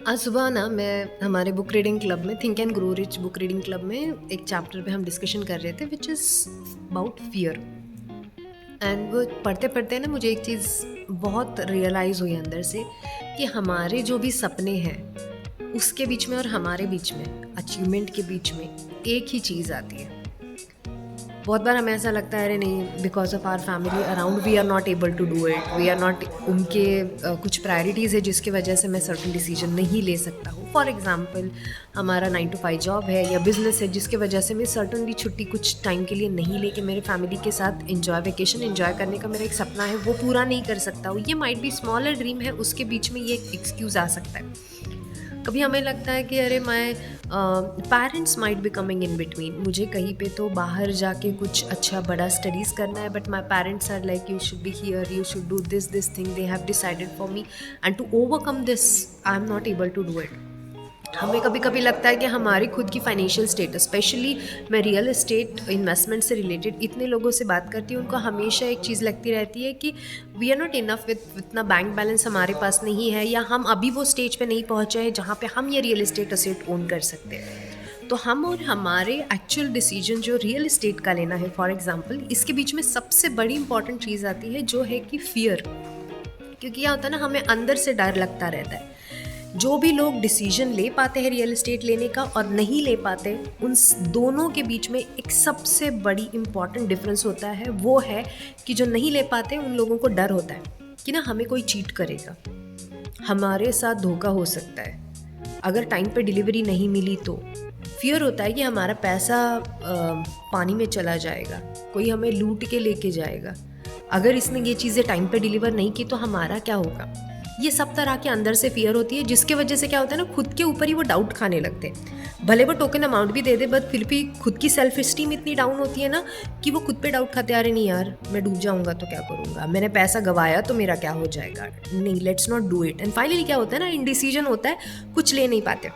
आज सुबह ना मैं हमारे बुक रीडिंग क्लब में think and grow rich book reading club में एक चैप्टर पे हम डिस्कशन कर रहे थे which is about fear. And वो पढ़ते पढ़ते ना मुझे एक चीज़ बहुत रियलाइज़ हुई अंदर से कि हमारे जो भी सपने हैं उसके बीच में और हमारे बीच में अचीवमेंट के बीच में एक ही चीज़ आती है। बहुत बार हमें ऐसा लगता है अरे नहीं, because of our family around we are not able to do it, we are not, उनके कुछ प्रायोरिटीज़ है जिसकी वजह से मैं सर्टन डिसीजन नहीं ले सकता हूँ। फॉर एग्जांपल हमारा 9 to 5 जॉब है या बिजनेस है जिसकी वजह से मैं सर्टनली छुट्टी कुछ टाइम के लिए नहीं लेके मेरे फैमिली के साथ वेकेशन एंजॉय करने का मेरा एक सपना है वो पूरा नहीं कर सकता हूँ। ये माइट बी स्मॉलर ड्रीम है, उसके बीच में ये एक एक्सक्यूज़ आ सकता है। कभी हमें लगता है कि अरे my parents might be coming in between, मुझे कहीं पे तो बाहर जाके कुछ अच्छा बड़ा स्टडीज़ करना है, but my parents are like you should be here, you should do this thing, they have decided for me and to overcome this I am not able to do it. हमें कभी कभी लगता है कि हमारी खुद की फाइनेंशियल स्टेटस, स्पेशली मैं रियल एस्टेट इन्वेस्टमेंट से रिलेटेड इतने लोगों से बात करती हूँ, उनको हमेशा एक चीज़ लगती रहती है कि we are not enough with इतना बैंक बैलेंस हमारे पास नहीं है, या हम अभी वो स्टेज पे नहीं पहुँचे हैं जहाँ पे हम ये रियल एस्टेट एसेट ओन कर सकते हैं। तो हम और हमारे एक्चुअल डिसीजन जो रियल एस्टेट का लेना है फॉर एग्जाम्पल, इसके बीच में सबसे बड़ी इंपॉर्टेंट चीज़ आती है जो है कि फियर। क्योंकि क्या होता है ना, हमें अंदर से डर लगता रहता है। जो भी लोग डिसीजन ले पाते हैं रियल एस्टेट लेने का और नहीं ले पाते, उन दोनों के बीच में एक सबसे बड़ी इम्पॉर्टेंट डिफरेंस होता है। वो है कि जो नहीं ले पाते उन लोगों को डर होता है कि ना हमें कोई चीट करेगा, हमारे साथ धोखा हो सकता है, अगर टाइम पे डिलीवरी नहीं मिली तो फियर होता है कि हमारा पैसा पानी में चला जाएगा, कोई हमें लूट के लेके जाएगा, अगर इसने ये चीज़ें टाइम पे डिलीवर नहीं की तो हमारा क्या होगा। ये सब तरह के अंदर से फियर होती है, जिसके वजह से क्या होता है ना, खुद के ऊपर ही वो डाउट खाने लगते हैं। भले वो टोकन अमाउंट भी दे दे, बट फिर भी खुद की सेल्फ इस्टीम इतनी डाउन होती है ना कि वो खुद पे डाउट खाते, आ रहे नहीं यार मैं डूब जाऊंगा तो क्या करूंगा, मैंने पैसा गवाया तो मेरा क्या हो जाएगा, नहीं let's not do it. And finally क्या होता है ना, इंडिसीजन होता है, कुछ ले नहीं पाते।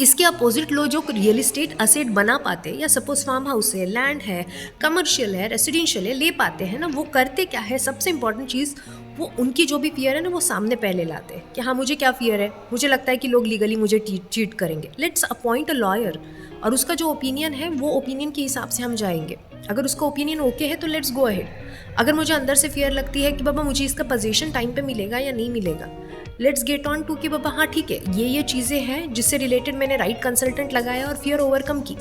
इसके अपोजिट लोग जो रियल इस्टेट असेट बना पाते हैं, या सपोज फार्म हाउस है, लैंड है, कमर्शियल है, रेसिडेंशियल है, ले पाते हैं ना, वो करते क्या है, सबसे इंपॉर्टेंट चीज़, वो उनकी जो भी फियर है ना वो सामने पहले लाते हैं कि हाँ मुझे क्या फियर है, मुझे लगता है कि लोग लीगली मुझे चीट करेंगे, लेट्स अपॉइंट अ लॉयर, और उसका जो ओपिनियन है वो ओपिनियन के हिसाब से हम जाएंगे। अगर उसका ओपिनियन ओके है तो लेट्स गो अहेड। अगर मुझे अंदर से फियर लगती है कि बाबा मुझे इसका पोजीशन टाइम पे मिलेगा या नहीं मिलेगा, लेट्स गेट ऑन टू कि बाबा हाँ ठीक है, ये चीज़ें हैं जिससे रिलेटेड मैंने राइट कंसल्टेंट लगाया और फियर ओवरकम की।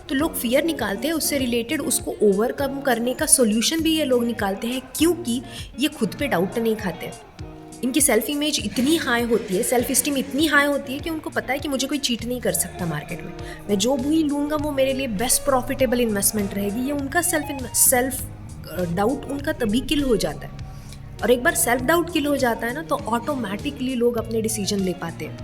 तो लोग फियर निकालते हैं, उससे रिलेटेड उसको ओवरकम करने का सोल्यूशन भी ये लोग निकालते हैं, क्योंकि ये खुद पे डाउट नहीं खाते। इनकी सेल्फ इमेज इतनी हाई होती है, सेल्फ इस्टीम इतनी हाई होती है कि उनको पता है कि मुझे कोई चीट नहीं कर सकता मार्केट में, मैं जो भी लूँगा वो मेरे लिए बेस्ट प्रॉफिटेबल इन्वेस्टमेंट रहेगी। ये उनका सेल्फ डाउट उनका तभी किल हो जाता है, और एक बार सेल्फ डाउट किल हो जाता है ना तो ऑटोमेटिकली लोग अपने डिसीजन ले पाते हैं,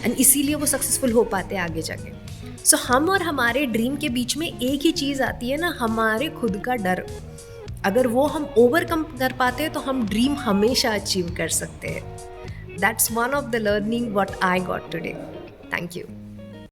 एंड इसीलिए वो सक्सेसफुल हो पाते हैं आगे जाके। सो हम और हमारे ड्रीम के बीच में एक ही चीज़ आती है ना, हमारे खुद का डर। अगर वो हम ओवरकम कर पाते हैं तो हम ड्रीम हमेशा अचीव कर सकते हैं। That's one of the learning what I got today. Thank you.